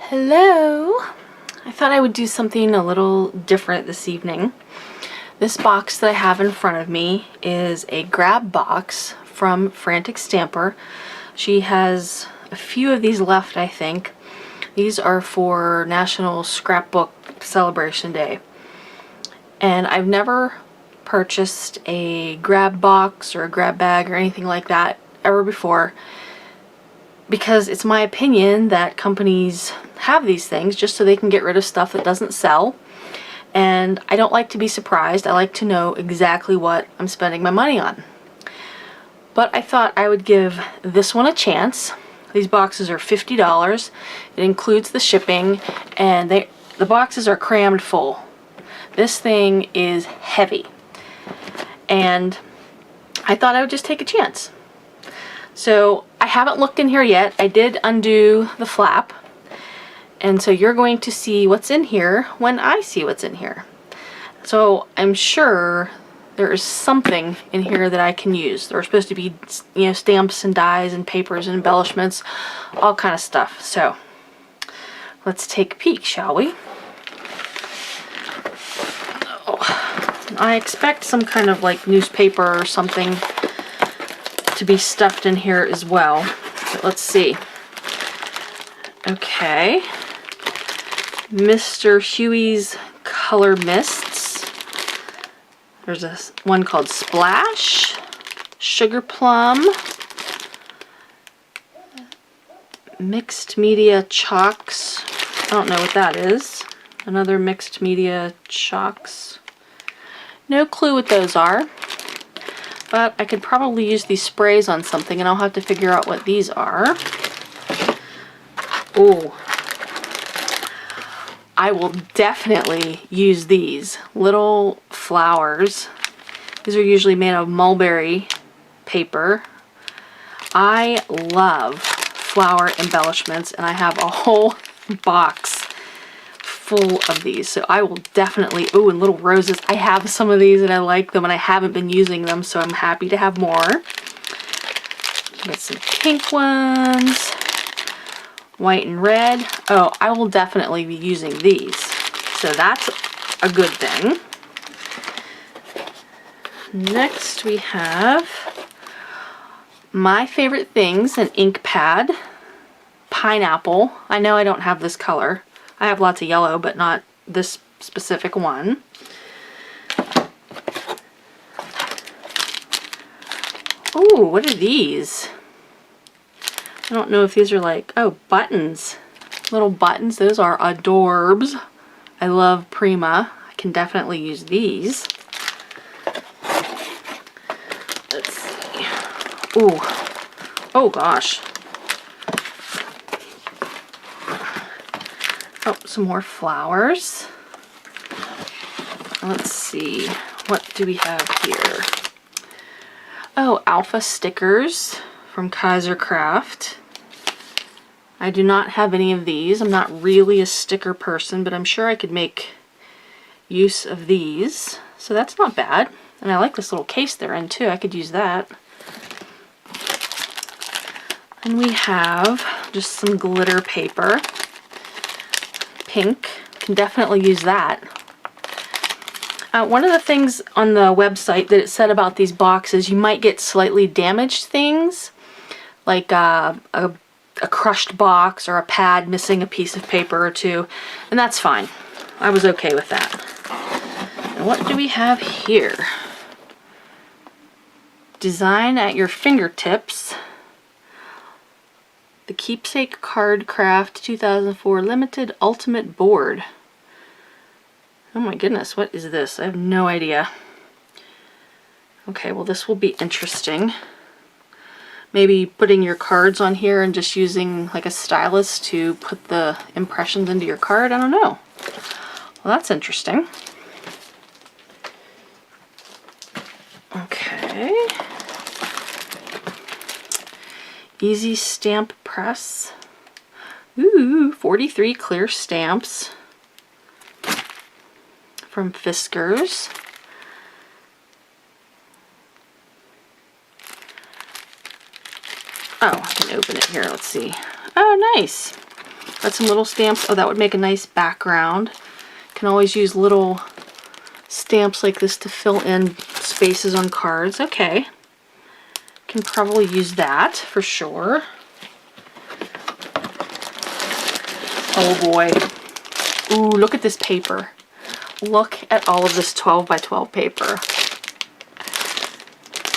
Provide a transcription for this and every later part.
Hello! I thought I would do something a little different this evening. This box that I have in front of me is a grab box from Frantic Stamper. She has a few of these left, I think. These are for National Scrapbook Celebration Day. And I've never purchased a grab box or a grab bag or anything like that ever before, because it's my opinion that companies have these things just so they can get rid of stuff that doesn't sell. And I don't like to be surprised. I like to know exactly what I'm spending my money on. But I thought I would give this one a chance. These boxes are $50. It includes the shipping, and the boxes are crammed full. This thing is heavy. And I thought I would just take a chance. So I haven't looked in here yet. I did undo the flap. And so you're going to see what's in here when I see what's in here. So I'm sure there is something in here that I can use. There are supposed to be, stamps and dies and papers and embellishments, all kind of stuff. So let's take a peek, shall we? Oh, I expect some kind of like newspaper or something to be stuffed in here as well. So let's see. Okay. Mr. Huey's Color Mists. There's one called Splash, Sugar Plum, Mixed Media Chalks. I don't know what that is. Another Mixed Media Chalks. No clue what those are. But I could probably use these sprays on something, and I'll have to figure out what these are. Oh, I will definitely use these little flowers. These are usually made of mulberry paper. I love flower embellishments, and I have a whole box full of these, so I will definitely, oh, and little roses. I have some of these and I like them, and I haven't been using them, so I'm happy to have more. Got some pink ones, white and red. Oh, I will definitely be using these, so that's a good thing. Next we have my favorite things, an ink pad, pineapple. I know I don't have this color. I have lots of yellow, but not this specific one. Oh, what are these? I don't know if these are like, oh, buttons. Little buttons. Those are adorbs. I love Prima. I can definitely use these. Let's see. Ooh. Oh, gosh. Oh, some more flowers. Let's see. What do we have here? Oh, alpha stickers from Kaiser Craft. I do not have any of these. I'm not really a sticker person, but I'm sure I could make use of these. So that's not bad. And I like this little case they're in too. I could use that. And we have just some glitter paper. Pink. Can definitely use that. One of the things on the website that it said about these boxes, you might get slightly damaged things, like a crushed box or a pad missing a piece of paper or two, and that's fine. I was okay with that. And what do we have here? Design at your fingertips. The Keepsake Card Craft 2004 Limited Ultimate Board. Oh my goodness, what is this? I have no idea. Okay, well this will be interesting. Maybe putting your cards on here and just using like a stylus to put the impressions into your card. I don't know. Well, that's interesting. Okay. Easy Stamp Press. Ooh, 43 clear stamps from Fiskars. Oh, I can open it here. Let's see. Oh, nice. Got some little stamps. Oh, that would make a nice background. Can always use little stamps like this to fill in spaces on cards. Okay. Can probably use that for sure. Oh boy. Ooh, look at this paper. Look at all of this 12 by 12 paper.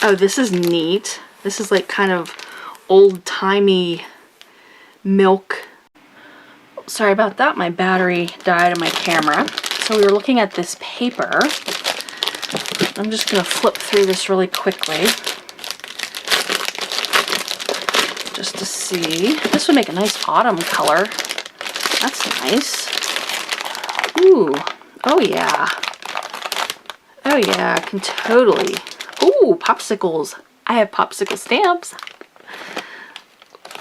Oh, this is neat. This is like kind of old-timey milk. Sorry about that. My battery died on my camera. So we were looking at this paper. I'm just going to flip through this really quickly. Just to see. This would make a nice autumn color. That's nice. Ooh. Oh yeah. Oh yeah, I can totally. Ooh, popsicles. I have popsicle stamps.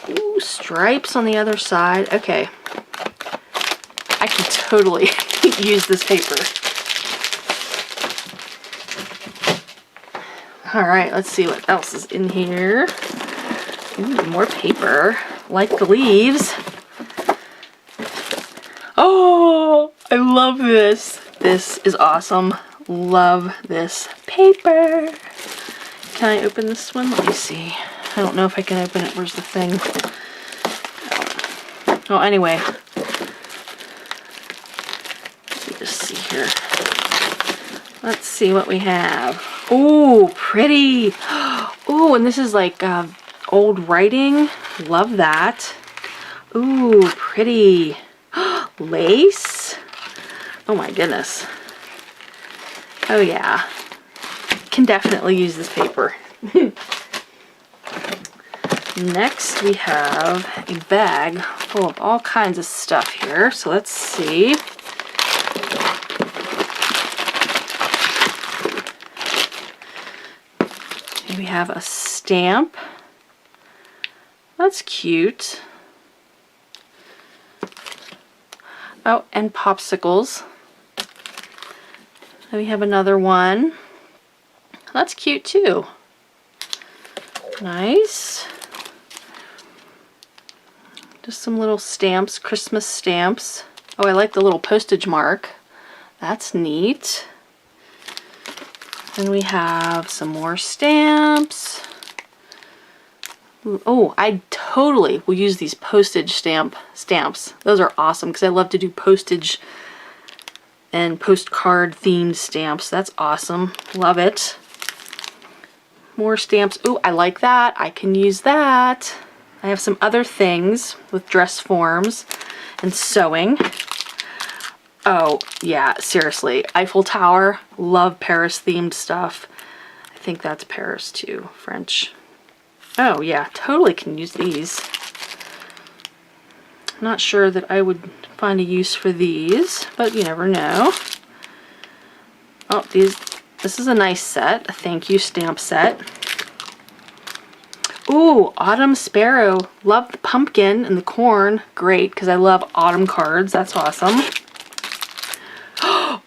Ooh, stripes on the other side. Okay. I can totally use this paper. Alright, let's see what else is in here. Ooh, more paper. Like the leaves. Oh, I love this. This is awesome. Love this paper. Can I open this one? Let me see. I don't know if I can open it. Where's the thing? Oh, anyway. Let me just see here. Let's see what we have. Ooh, pretty. Ooh, and this is like old writing. Love that. Ooh, pretty. Lace. Oh my goodness. Oh yeah. Can definitely use this paper. Next we have a bag full of all kinds of stuff here. So let's see. Here we have a stamp. That's cute. Oh, and popsicles. And we have another one. That's cute too. Nice. Just some little stamps, Christmas stamps. Oh, I like the little postage mark. That's neat. And we have some more stamps. Ooh, oh, I totally will use these postage stamps. Those are awesome because I love to do postage and postcard themed stamps. That's awesome. Love it. More stamps. Ooh, I like that. I can use that. I have some other things with dress forms and sewing. Oh, yeah, seriously. Eiffel Tower. Love Paris themed stuff. I think that's Paris too. French. Oh, yeah, totally can use these. Not sure that I would find a use for these, but you never know. Oh, this is a nice set, a thank you stamp set. Ooh, Autumn Sparrow. Love the pumpkin and the corn. Great, because I love autumn cards. That's awesome.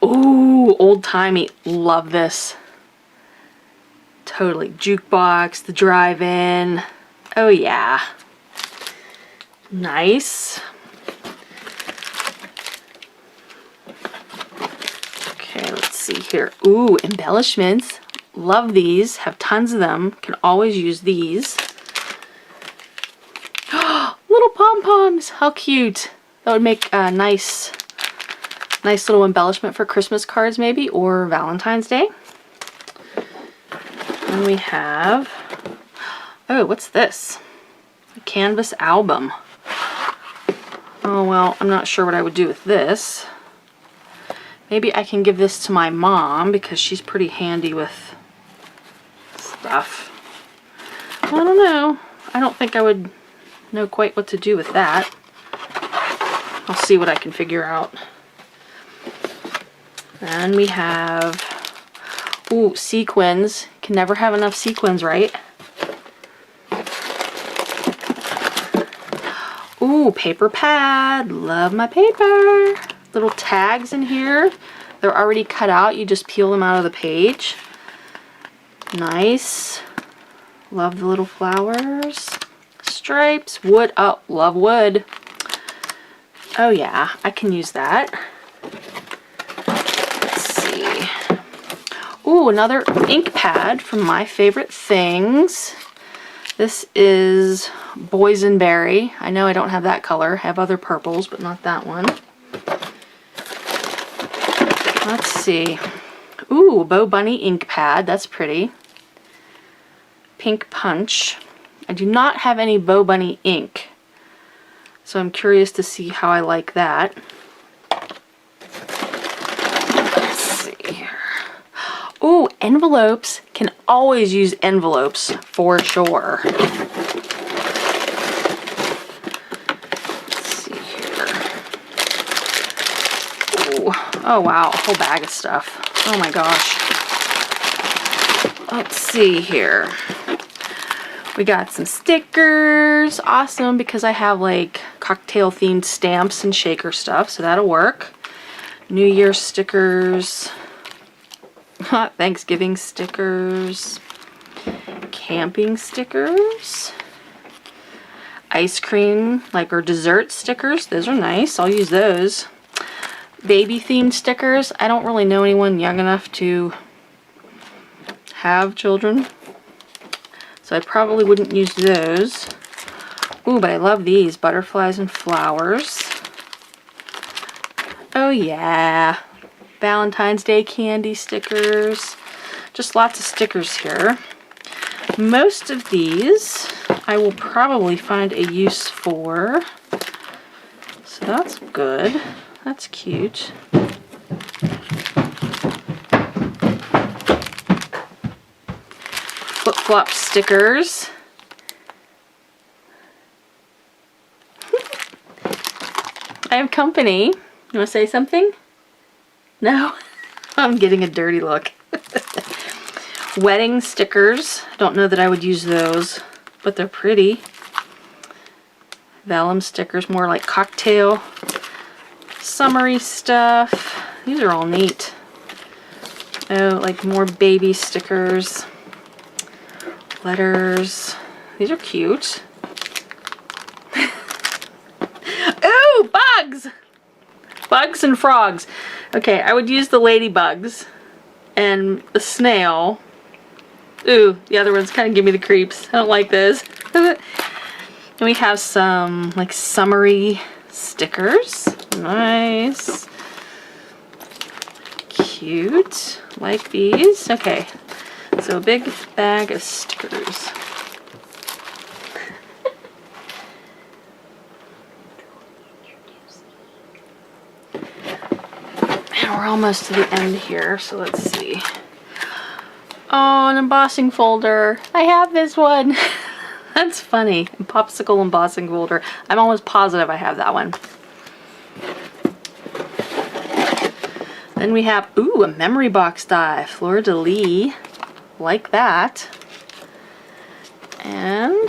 Ooh, old-timey. Love this. Totally. Jukebox, the drive-in. Oh, yeah. Nice. Okay, let's see here. Ooh, embellishments. Love these. Have tons of them. Can always use these. Little pom-poms. How cute. That would make a nice little embellishment for Christmas cards maybe, or Valentine's Day. And we have, oh, what's this? A canvas album. Oh, well, I'm not sure what I would do with this. Maybe I can give this to my mom because she's pretty handy with stuff. I don't know. I don't think I would know quite what to do with that. I'll see what I can figure out. And we have, ooh, sequins. Can never have enough sequins, right? Ooh, paper pad. Love my paper. Little tags in here. They're already cut out. You just peel them out of the page. Nice. Love the little flowers. Stripes. Wood. Oh, love wood. Oh yeah, I can use that. Let's see. Ooh, another ink pad from My Favorite Things. This is Boysenberry. I know I don't have that color. I have other purples, but not that one. Let's see. Ooh, Bo Bunny ink pad. That's pretty. Pink Punch. I do not have any Bo Bunny ink, so I'm curious to see how I like that. Let's see here. Ooh, envelopes. Can always use envelopes for sure. Let's see here. Ooh. Oh wow, a whole bag of stuff. Oh my gosh. Let's see here. We got some stickers. Awesome, because I have like cocktail themed stamps and shaker stuff, so that'll work. New Year stickers. Thanksgiving stickers. Camping stickers. Ice cream, like, or dessert stickers. Those are nice. I'll use those. Baby themed stickers. I don't really know anyone young enough to have children, so I probably wouldn't use those. Ooh, but I love these. Butterflies and flowers. Oh yeah. Valentine's Day candy stickers. Just lots of stickers here. Most of these I will probably find a use for. So that's good. That's cute. Flip-flop stickers. I have company. You want to say something? No? I'm getting a dirty look. Wedding stickers. Don't know that I would use those, but they're pretty. Vellum stickers, more like cocktail. Summery stuff. These are all neat. Oh, like more baby stickers. Letters. These are cute. Ooh, bugs! Bugs and frogs. Okay, I would use the ladybugs and the snail. Ooh, the other ones kind of give me the creeps. I don't like those. And we have some like summery stickers. Nice. Cute. Like these. Okay, so a big bag of stickers. And we're almost to the end here, so let's see. Oh, an embossing folder. I have this one. That's funny. Popsicle embossing folder. I'm almost positive I have that one. Then we have, ooh, a memory box die. Fleur de lis. Like that. And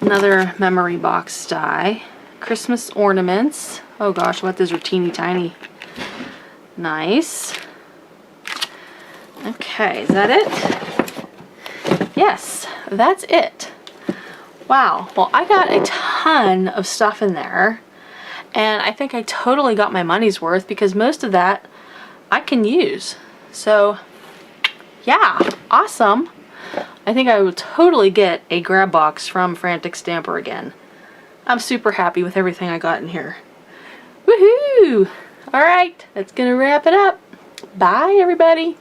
another memory box die. Christmas ornaments. Oh gosh, what, those are teeny tiny. Nice. Okay, is that it? Yes, that's it. Wow, well, I got a ton of stuff in there, and I think I totally got my money's worth because most of that I can use. So, yeah, awesome. I think I would totally get a grab box from Frantic Stamper again. I'm super happy with everything I got in here. Woohoo! Alright, that's gonna wrap it up. Bye, everybody.